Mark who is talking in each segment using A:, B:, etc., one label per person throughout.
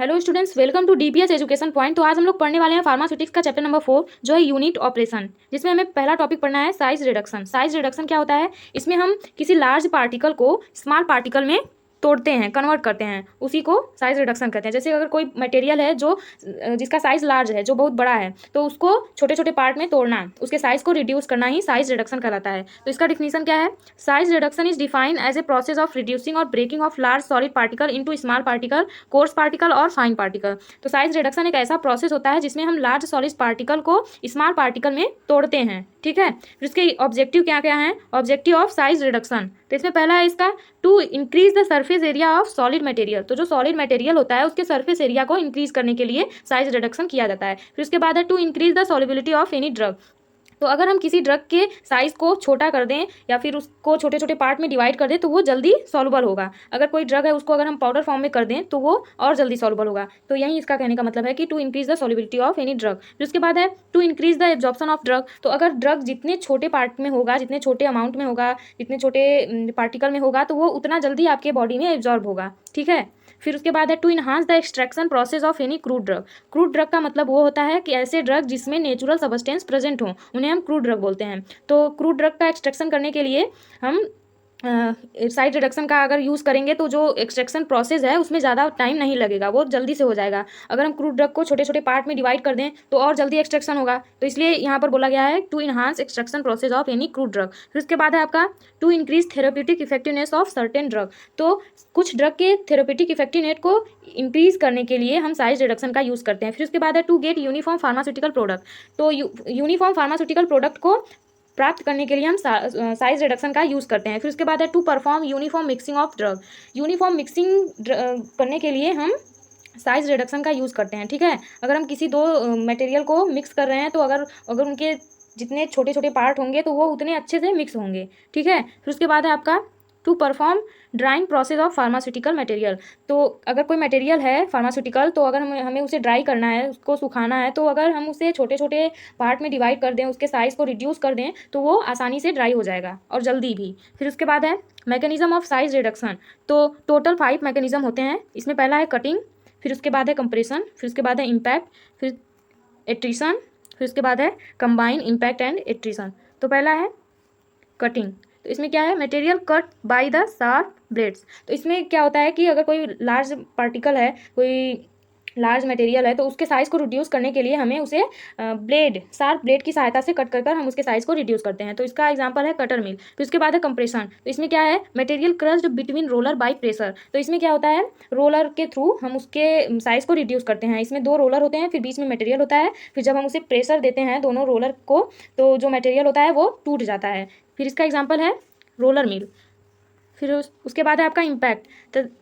A: Hello students, welcome to DPS education point. तो आज हम लोग पढ़ने वाले हैं फार्मास्यूटिक्स का चैप्टर नंबर 4 जो है यूनिट ऑपरेशन, जिसमें हमें पहला टॉपिक पढ़ना है साइज रिडक्शन। साइज रिडक्शन क्या होता है? इसमें हम किसी लार्ज पार्टिकल को स्मॉल पार्टिकल में तोड़ते हैं, कन्वर्ट करते हैं, उसी को साइज रिडक्शन कहते हैं। जैसे अगर कोई मटेरियल है जो जिसका साइज लार्ज है, जो बहुत बड़ा है, तो उसको छोटे छोटे पार्ट में तोड़ना, उसके साइज को रिड्यूस करना ही साइज रिडक्शन कहलाता है। तो इसका डिफिनीशन क्या है? Size reduction is defined as a process of reducing और breaking of large solid particle into small particle, coarse particle और फाइन पार्टिकल। तो साइज रिडक्शन एक ऐसा प्रोसेस होता है जिसमें हम लार्ज सॉलिड पार्टिकल को स्मॉल पार्टिकल में तोड़ते हैं, ठीक है। फिर इसके ऑब्जेक्टिव क्या क्या है? ऑब्जेक्टिव ऑफ साइज रिडक्शन, तो इसमें पहला है इसका to increase the surface area of solid material. तो जो सॉलिड मटेरियल होता है उसके सरफेस एरिया को इंक्रीज करने के लिए साइज रिडक्शन किया जाता है। फिर उसके बाद है to increase the solubility of any drug. तो अगर हम किसी ड्रग के साइज़ को छोटा कर दें या फिर उसको छोटे छोटे पार्ट में डिवाइड कर दें तो वो जल्दी सॉल्युबल होगा। अगर कोई ड्रग है उसको अगर हम पाउडर फॉर्म में कर दें तो वो और जल्दी सॉल्युबल होगा। तो यही इसका कहने का मतलब है कि to increase the solubility of any drug. फिर उसके बाद है to increase the absorption of drug. तो अगर ड्रग जितने छोटे पार्ट में होगा, जितने छोटे अमाउंट में होगा, जितने छोटे पार्टिकल में होगा, तो वो उतना जल्दी आपके बॉडी में एब्जॉर्ब होगा, ठीक है। फिर उसके बाद है to enhance the extraction process of any crude drug. Crude drug का मतलब वो होता है कि ऐसे ड्रग जिसमें नेचुरल सब्सटेंस प्रेजेंट हो, उन्हें हम क्रूड ड्रग बोलते हैं। तो क्रूड ड्रग का एक्सट्रैक्शन करने के लिए हम साइड रिडक्शन का अगर यूज़ करेंगे तो जो एक्सट्रैक्शन प्रोसेस है उसमें ज़्यादा टाइम नहीं लगेगा, वो जल्दी से हो जाएगा। अगर हम क्रूड ड्रग को छोटे छोटे पार्ट में डिवाइड कर दें तो और जल्दी एक्सट्रैक्शन होगा। तो इसलिए यहाँ पर बोला गया है to enhance extraction process of any crude drug. फिर उसके बाद है आपका to increase therapeutic effectiveness of certain drug. तो कुछ ड्रग के थेरेप्यूटिक इफेक्टिवनेस को इंक्रीज करने के लिए हम साइज रिडक्शन का यूज़ करते हैं। फिर उसके बाद है to get uniform pharmaceutical product. तो यूनिफॉर्म फार्मास्यूटिकल प्रोडक्ट को प्राप्त करने के लिए हम साइज रिडक्शन का यूज़ करते हैं। फिर उसके बाद है to perform uniform mixing of drug. Uniform mixing करने के लिए हम साइज रिडक्शन का यूज़ करते हैं, ठीक है। अगर हम किसी दो मटेरियल को मिक्स कर रहे हैं तो अगर अगर उनके जितने छोटे छोटे पार्ट होंगे तो वो उतने अच्छे से मिक्स होंगे, ठीक है। फिर उसके बाद है आपका to perform drying process of pharmaceutical material. तो अगर कोई मटेरियल है फार्मास्यूटिकल, तो अगर हमें उसे ड्राई करना है, उसको सुखाना है, तो अगर हम उसे छोटे छोटे पार्ट में डिवाइड कर दें, उसके साइज़ को रिड्यूस कर दें, तो वो आसानी से ड्राई हो जाएगा और जल्दी भी। फिर उसके बाद है मैकेनिज्म ऑफ साइज रिडक्शन। तो टोटल 5 मैकेनिज्म होते हैं। इसमें पहला है कटिंग, फिर उसके बाद है कंप्रेशन, फिर उसके बाद है इम्पैक्ट, फिर एट्रीशन, फिर उसके बाद है कंबाइन इम्पैक्ट एंड एट्रीशन। तो पहला है कटिंग। तो इसमें क्या है? Material cut by the sharp blades. तो इसमें क्या होता है कि अगर कोई लार्ज पार्टिकल है, कोई लार्ज मटेरियल है, तो उसके साइज़ को रिड्यूस करने के लिए हमें उसे शार्प ब्लेड की सहायता से कट कर हम उसके साइज़ को रिड्यूस करते हैं। तो इसका एग्जांपल है कटर मिल। फिर उसके बाद है कंप्रेशन। तो इसमें क्या है? Material crushed between roller by pressure. तो इसमें क्या होता है? रोलर के थ्रू हम उसके साइज़ को रिड्यूस करते हैं। इसमें 2 रोलर होते हैं, फिर बीच में मटेरियल होता है, फिर जब हम उसे प्रेशर देते हैं दोनों रोलर को, तो जो मटेरियल होता है वो टूट जाता है। फिर इसका एग्जाम्पल है रोलर मिल। फिर उसके बाद है आपका impact.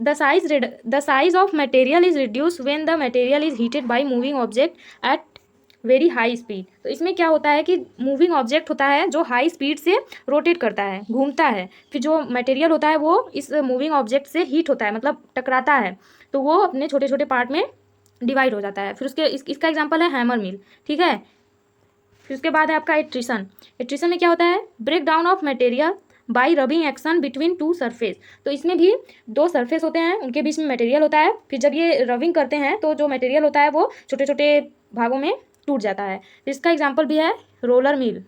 A: The size of material is reduce when the material is heated by moving object at very high speed. तो इसमें क्या होता है कि मूविंग ऑब्जेक्ट होता है जो हाई स्पीड से रोटेट करता है, घूमता है। फिर जो मटेरियल होता है वो इस मूविंग ऑब्जेक्ट से हीट होता है, मतलब टकराता है, तो वो अपने छोटे छोटे पार्ट में डिवाइड हो जाता है। फिर इसका एग्जाम्पल है हैमर मिल, ठीक है। फिर उसके बाद है आपका एट्रीशन। एट्रीशन में क्या होता है? Break down of material by rubbing action between 2 surface. तो इसमें भी 2 सरफेस होते हैं, उनके बीच में मटेरियल होता है। फिर जब ये रबिंग करते हैं तो जो मटेरियल होता है वो छोटे छोटे भागों में टूट जाता है। फिर इसका एग्जाम्पल भी है रोलर मिल,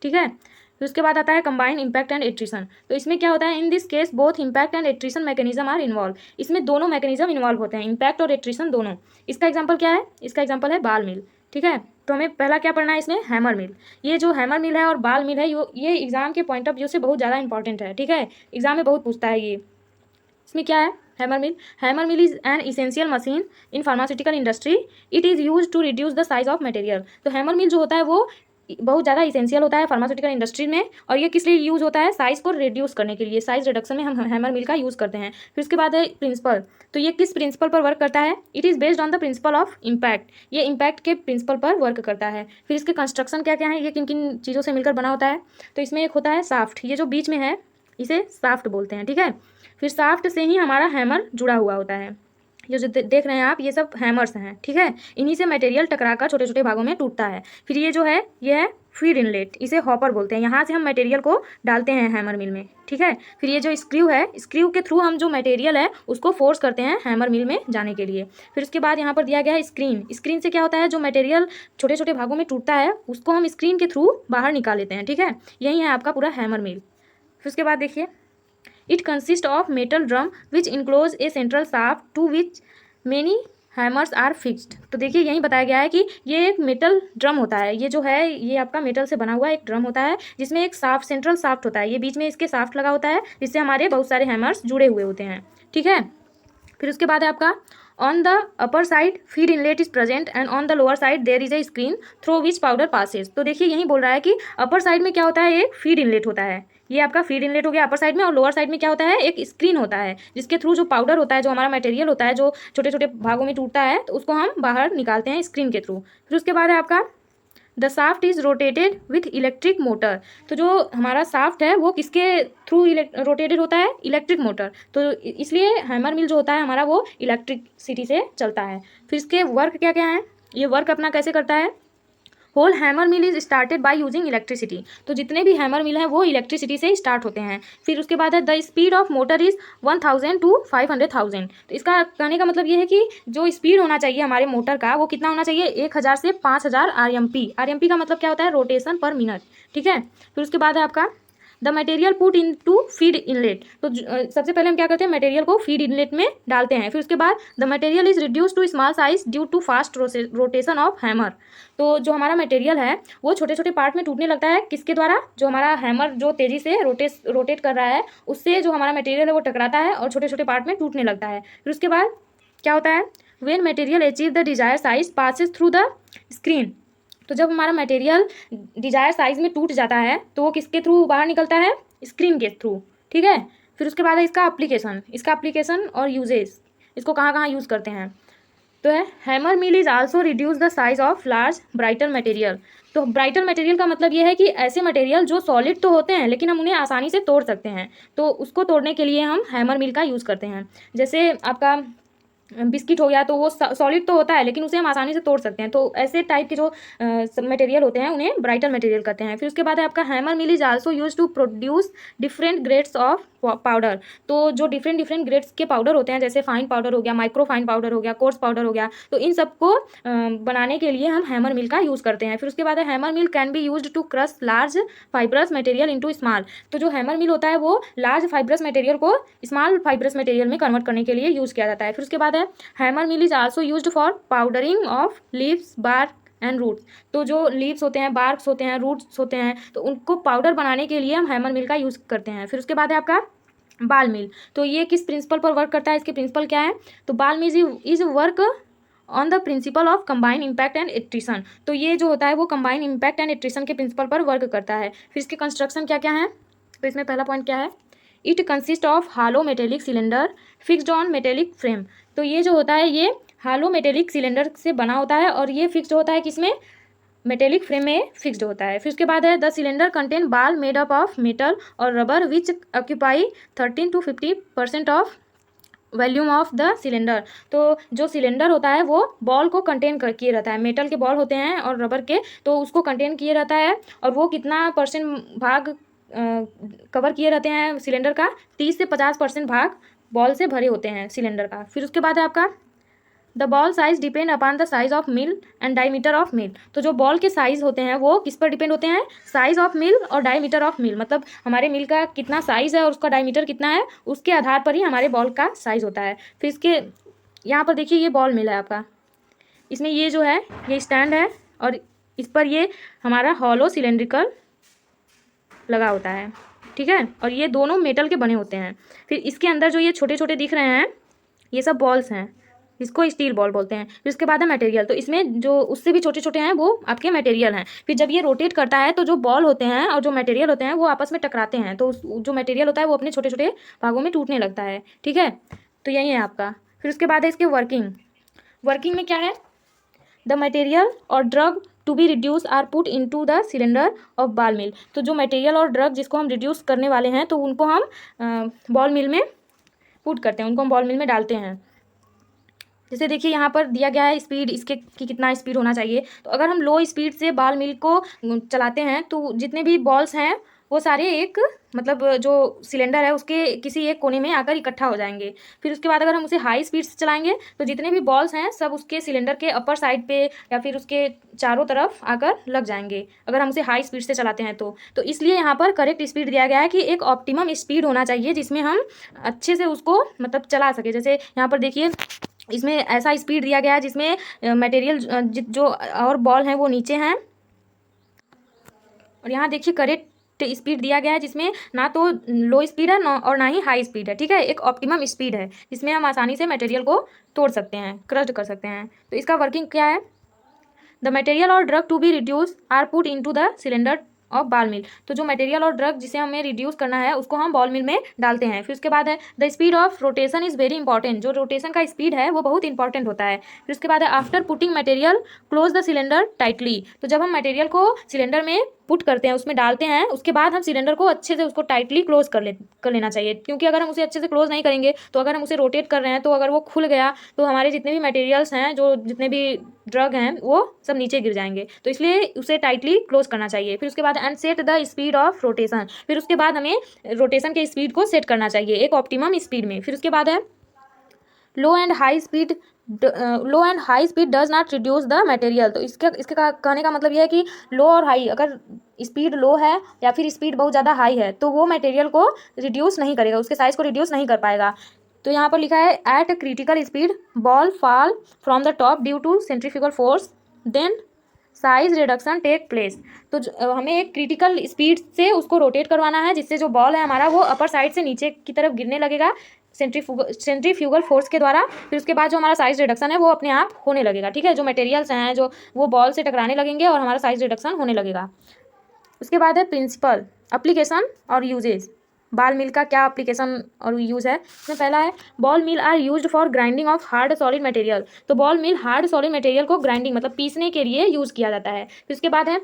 A: ठीक है। फिर उसके बाद आता है कंबाइन इम्पैक्ट एंड एट्रीशन। तो इसमें क्या होता है? In this case both impact and attrition mechanism are involve. इसमें दोनों मैकेनिज्म इन्वॉल्व होते हैं, इम्पैक्ट और एट्रीशन दोनों। इसका एग्जाम्पल क्या है? इसका एग्जाम्पल है बाल मिल, ठीक है। तो हमें पहला क्या पढ़ना है इसमें? Hammer mill. ये जो हैमर मिल है और बाल मिल है ये एग्जाम के पॉइंट ऑफ व्यू से बहुत ज़्यादा इंपॉर्टेंट है, ठीक है। एग्जाम में बहुत पूछता है ये। इसमें क्या है? Hammer mill. Hammer mill is an essential machine in pharmaceutical industry. It is use to reduce the size of material. तो हैमर मिल जो होता है वो बहुत ज़्यादा इसेंशियल होता है फार्मास्यूटिकल इंडस्ट्री में, और ये किस लिए यूज़ होता है? साइज़ को रिड्यूस करने के लिए, साइज रिडक्शन में हम हैमर मिल का यूज़ करते हैं। फिर उसके बाद है प्रिंसिपल। तो ये किस प्रिंसिपल पर वर्क करता है? It is based on the principle of impact. ये इम्पैक्ट के प्रिंसिपल पर वर्क करता है। फिर इसके कंस्ट्रक्शन क्या क्या है, ये किन किन चीज़ों से मिलकर बना होता है? तो इसमें एक होता है साफ्ट, ये जो बीच में है इसे साफ्ट बोलते हैं, ठीक है। फिर साफ्ट से ही हमारा हैमर जुड़ा हुआ होता है। ये जो देख रहे हैं आप, ये सब हैमर्स हैं, ठीक है। इन्हीं से मटेरियल टकराकर छोटे छोटे भागों में टूटता है। फिर ये जो है ये है फीड इनलेट, इसे हॉपर बोलते हैं। यहाँ से हम मटेरियल को डालते हैं हैमर मिल में, ठीक है। फिर ये जो स्क्रू है, स्क्रू के थ्रू हम जो मटेरियल है उसको फोर्स करते हैं हैमर मिल में जाने के लिए। फिर उसके बाद यहाँ पर दिया गया है स्क्रीन। स्क्रीन से क्या होता है, जो मटेरियल छोटे छोटे भागों में टूटता है उसको हम स्क्रीन के थ्रू बाहर निकाल लेते हैं, ठीक है। यही है आपका पूरा हैमर मिल। फिर उसके बाद देखिए, it consist of metal drum which enclose a central shaft to which many hammers are fixed. तो देखिए यही बताया गया है कि ये एक मेटल ड्रम होता है, ये जो है ये आपका मेटल से बना हुआ एक ड्रम होता है जिसमें एक साफ्ट, सेंट्रल शाफ्ट होता है, ये बीच में इसके शाफ्ट लगा होता है जिससे हमारे बहुत सारे हैमर्स जुड़े हुए होते हैं, ठीक है। फिर उसके बाद है आपका on the upper side feed inlet is present and on the lower side there is a screen through which powder passes. तो देखिए यही बोल रहा है कि अपर साइड में क्या होता है, एक फीड इनलेट होता है, ये आपका फीड इनलेट हो गया अपर साइड में, और लोअर साइड में क्या होता है, एक स्क्रीन होता है जिसके थ्रू जो पाउडर होता है, जो हमारा मटेरियल होता है, जो छोटे छोटे भागों में टूटता है, तो उसको हम बाहर निकालते हैं स्क्रीन के थ्रू। फिर उसके बाद है आपका the soft is rotated with electric motor. तो जो हमारा साफ्ट है वो किसके थ्रू रोटेटेड होता है, इलेक्ट्रिक मोटर। तो इसलिए हैमर मिल जो होता है हमारा वो इलेक्ट्रिसिटी से चलता है। फिर इसके वर्क क्या क्या है, ये वर्क अपना कैसे करता है, whole hammer mill is started by using electricity. तो जितने भी हैमर मिल हैं वो इलेक्ट्रिसिटी से स्टार्ट होते हैं। फिर उसके बाद है the speed of motor is 1000 to 500,000। तो इसका कहने का मतलब ये है कि जो स्पीड होना चाहिए हमारे मोटर का वो कितना होना चाहिए, 1000 से 5000 RMP। RMP का मतलब क्या होता है, रोटेशन पर मिनट, ठीक है। फिर उसके बाद है आपका the material put into feed inlet. तो सबसे पहले हम क्या करते हैं, मटेरियल को फीड इनलेट में डालते हैं। फिर उसके बाद the material is reduce to small size due to fast rotation of hammer. तो जो हमारा मटेरियल है वो छोटे छोटे पार्ट में टूटने लगता है, किसके द्वारा, जो हमारा हैमर जो तेज़ी से रोटेट कर रहा है उससे जो हमारा मटेरियल है वो टकराता है और छोटे छोटे पार्ट में टूटने लगता है। फिर उसके बाद क्या होता है, when material achieve the desire size passes through the screen. तो जब हमारा मटेरियल डिजायर साइज में टूट जाता है तो वो किसके थ्रू बाहर निकलता है, स्क्रीन के थ्रू, ठीक है। फिर उसके बाद है इसका एप्लीकेशन और यूजेस, इसको कहाँ कहाँ यूज़ करते हैं। तो है hammer mill is also reduce the size of large brighter material. तो ब्राइटर मटेरियल का मतलब ये है कि ऐसे मटेरियल जो सॉलिड तो होते हैं लेकिन हम उन्हें आसानी से तोड़ सकते हैं, तो उसको तोड़ने के लिए हम हैमर मिल का यूज़ करते हैं। जैसे आपका बिस्किट हो गया तो वो सॉलिड तो होता है लेकिन उसे हम आसानी से तोड़ सकते हैं, तो ऐसे टाइप के जो मटेरियल होते हैं उन्हें ब्राइटर मटेरियल कहते हैं। फिर उसके बाद है आपका hammer mill is also use to produce different grades of powder. तो जो डिफरेंट ग्रेड्स के पाउडर होते हैं, जैसे फाइन पाउडर हो गया, माइक्रो फाइन पाउडर हो गया, कोर्स पाउडर हो गया, तो इन सबको बनाने के लिए हम हैमर मिल का यूज़ करते हैं। फिर उसके बाद है hammer mill can be used to crush large fibrous material into small. तो जो हैमर मिल होता है वो लार्ज फाइब्रस मटेरियल को स्मॉल फाइब्रस मटेरियल में कन्वर्ट करने के लिए यूज़ किया जाता है। फिर उसके बाद है hammer mill is also used for powdering of leaves, bark and roots. तो जो लीव्स होते हैं, बार्क्स होते हैं, रूट्स होते हैं, तो उनको पाउडर बनाने के लिए हम हैमर मिल का यूज़ करते हैं। फिर उसके बाद है आपका बाल मिल। तो ये किस प्रिंसिपल पर वर्क करता है, इसके प्रिंसिपल क्या है, तो बाल mill is work on the principle of combine impact and attrition. तो ये जो होता है वो कंबाइन इम्पैक्ट एंड एट्रिशन के प्रिंसिपल पर वर्क करता है। फिर इसके कंस्ट्रक्शन क्या क्या है, तो इसमें पहला पॉइंट क्या है, it consist of hello metallic cylinder fixed on metallic frame. तो ये जो होता है ये हालो मेटेलिक सिलेंडर से बना होता है और ये फिक्स्ड होता है किसमें, मेटेलिक फ्रेम में फिक्स्ड होता है। फिर उसके बाद है द सिलेंडर कंटेन बाल मेड अप ऑफ मेटल और rubber which occupy 13 to 50% of volume of the cylinder. तो जो सिलेंडर होता है वो बॉल को कंटेन किए रहता है, मेटल के बॉल होते हैं और रबर के, तो उसको कंटेन किए रहता है और वो कितना % भाग कवर किए रहते हैं सिलेंडर का, 30 से 50% भाग बॉल से भरे होते हैं सिलेंडर का। फिर उसके बाद है आपका the ball size depend upon the size of mill and diameter of mill. तो जो बॉल के साइज होते हैं वो किस पर डिपेंड होते हैं, साइज ऑफ मिल और डायमीटर ऑफ मिल। मतलब हमारे मिल का कितना साइज है और उसका डायमीटर कितना है, उसके आधार पर ही हमारे बॉल का साइज होता है। फिर इसके यहाँ पर देखिए ये बॉल मिल है आपका, इसमें ये जो है ये स्टैंड है और इस पर ये हमारा हॉलो सिलेंड्रिकल लगा होता है, ठीक है, और ये दोनों मेटल के बने होते हैं। फिर इसके अंदर जो ये छोटे छोटे दिख रहे हैं ये सब बॉल्स हैं, इसको स्टील बॉल बोलते हैं। फिर उसके बाद है मटेरियल, तो इसमें जो उससे भी छोटे छोटे हैं वो आपके मटेरियल हैं। फिर जब ये रोटेट करता है तो जो बॉल होते हैं और जो मटेरियल होते हैं वो आपस में टकराते हैं, तो जो मटेरियल होता है वो अपने छोटे छोटे भागों में टूटने लगता है, ठीक है। तो यही है आपका। फिर उसके बाद है इसके वर्किंग में क्या है, द मटेरियल और drug to be reduce are put into the cylinder of ball mill. तो जो मटेरियल और ड्रग जिसको हम रिड्यूस करने वाले हैं तो उनको हम बॉल मिल में पुट करते हैं, उनको हम बॉल मिल में डालते हैं। जैसे देखिए यहाँ पर दिया गया है स्पीड इसके कि कितना स्पीड होना चाहिए। तो अगर हम लो स्पीड से बॉल मिल को चलाते हैं तो जितने भी बॉल्स हैं वो सारे एक मतलब जो सिलेंडर है उसके किसी एक कोने में आकर इकट्ठा हो जाएंगे। फिर उसके बाद अगर हम उसे हाई स्पीड से चलाएंगे तो जितने भी बॉल्स हैं सब उसके सिलेंडर के अपर साइड पे या फिर उसके चारों तरफ आकर लग जाएंगे, अगर हम उसे हाई स्पीड से चलाते हैं तो इसलिए यहाँ पर करेक्ट स्पीड दिया गया है कि एक ऑप्टिमम स्पीड होना चाहिए जिसमें हम अच्छे से उसको मतलब चला सके। जैसे यहाँ पर देखिए इसमें ऐसा स्पीड दिया गया है जिसमें मटेरियल जो और बॉल हैं वो नीचे हैं, और यहाँ देखिए करेक्ट स्पीड दिया गया है जिसमें ना तो लो स्पीड है और ना ही हाई स्पीड है। ठीक है, एक ऑप्टिमम स्पीड है जिसमें हम आसानी से मटेरियल को तोड़ सकते हैं, क्रश कर सकते हैं। तो इसका वर्किंग क्या है, द मटेरियल और drug to be reduce are put into the cylinder of ball mill. तो जो मटेरियल और ड्रग जिसे हमें रिड्यूस करना है उसको हम बॉल मिल में डालते हैं। फिर उसके बाद है the speed of rotation is very important, जो रोटेशन का स्पीड है वो बहुत इंपॉर्टेंट होता है। फिर उसके बाद है after putting material close the cylinder tightly. तो जब हम मटेरियल को सिलेंडर में पुट करते हैं, उसमें डालते हैं, उसके बाद हम सिलेंडर को अच्छे से उसको टाइटली क्लोज कर लेना चाहिए। क्योंकि अगर हम उसे अच्छे से क्लोज नहीं करेंगे तो अगर हम उसे रोटेट कर रहे हैं तो अगर वो खुल गया तो हमारे जितने भी मटेरियल्स हैं, जो जितने भी ड्रग हैं, वो सब नीचे गिर जाएंगे। तो इसलिए उसे टाइटली क्लोज करना चाहिए। फिर उसके बाद and set the speed of rotation. फिर उसके बाद हमें रोटेशन के स्पीड को सेट करना चाहिए एक ऑप्टिमम स्पीड में। फिर उसके बाद है low and high speed does not reduce the material. तो इसके कहने का मतलब यह है कि लो और हाई, अगर स्पीड लो है या फिर स्पीड बहुत ज़्यादा हाई है तो वो मटेरियल को रिड्यूस नहीं करेगा, उसके साइज़ को रिड्यूस नहीं कर पाएगा। तो यहाँ पर लिखा है at critical speed ball fall from the top due to centrifugal force then size reduction take place. तो हमें एक क्रिटिकल स्पीड से उसको रोटेट करवाना है जिससे जो बॉल है हमारा वो अपर साइड से नीचे की तरफ गिरने लगेगा सेंट्रीफ्यूगल फोर्स के द्वारा। फिर उसके बाद जो हमारा साइज रिडक्शन है वो अपने आप होने लगेगा। ठीक है, जो मटेरियल्स हैं जो वो बॉल से टकराने लगेंगे और हमारा साइज रिडक्शन होने लगेगा। उसके बाद है प्रिंसिपल, एप्लीकेशन और यूजेज। बॉल मिल का क्या एप्लीकेशन और यूज़ है, इसमें पहला है ball mill are used for grinding of hard solid material. तो ball mill hard solid material को ग्राइंडिंग मतलब पीसने के लिए यूज़ किया जाता है। फिर उसके बाद है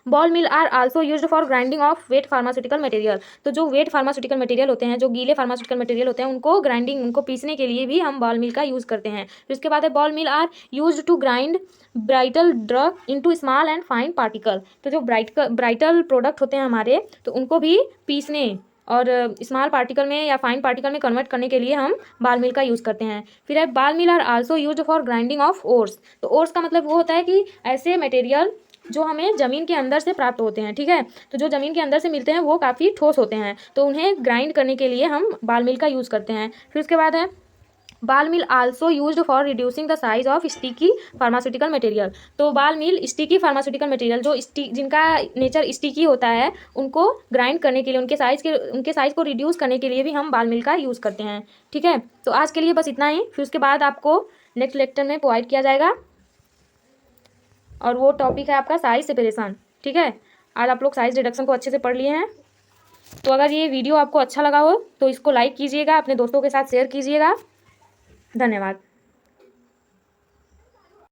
A: ball mill are also used for grinding of wet pharmaceutical material. तो जो वेट फार्मास्यूटिकल मटेरियल होते हैं, जो गीले फार्मास्यूटिकल मटेरियल होते हैं, उनको ग्राइंडिंग, उनको पीसने के लिए भी हम बॉल मिल का यूज़ करते हैं। फिर उसके बाद है ball mill are used to grind brittle drug into small and fine particle. तो जो ब्राइटल प्रोडक्ट होते हैं हमारे, तो उनको भी पीसने और स्मॉल पार्टिकल में या फाइन पार्टिकल में कन्वर्ट करने के लिए हम बॉल मिल का यूज़ करते हैं। फिर है ball mill are also used for grinding of ores. तो ओर्स का मतलब वो होता है कि ऐसे मटेरियल जो हमें ज़मीन के अंदर से प्राप्त होते हैं। ठीक है, तो जो ज़मीन के अंदर से मिलते हैं वो काफ़ी ठोस होते हैं, तो उन्हें ग्राइंड करने के लिए हम बॉल मिल का यूज़ करते हैं। फिर उसके बाद है ball mill also used for reducing the size of sticky pharmaceutical material. तो बॉल मिल स्टिकी फार्मास्यूटिकल मटेरियल जो जिनका नेचर स्टिकी होता है उनको ग्राइंड करने के लिए, उनके साइज को रिड्यूस करने के लिए भी हम बॉल मिल का यूज़ करते हैं। ठीक है, तो आज के लिए बस इतना ही। फिर उसके बाद आपको नेक्स्ट लेक्चर में प्रोवाइड किया जाएगा और वो टॉपिक है आपका साइज सेपरेशन। ठीक है, आज आप लोग साइज रिडक्शन को अच्छे से पढ़ लिए हैं। तो अगर ये वीडियो आपको अच्छा लगा हो तो इसको लाइक कीजिएगा, अपने दोस्तों के साथ शेयर कीजिएगा। धन्यवाद।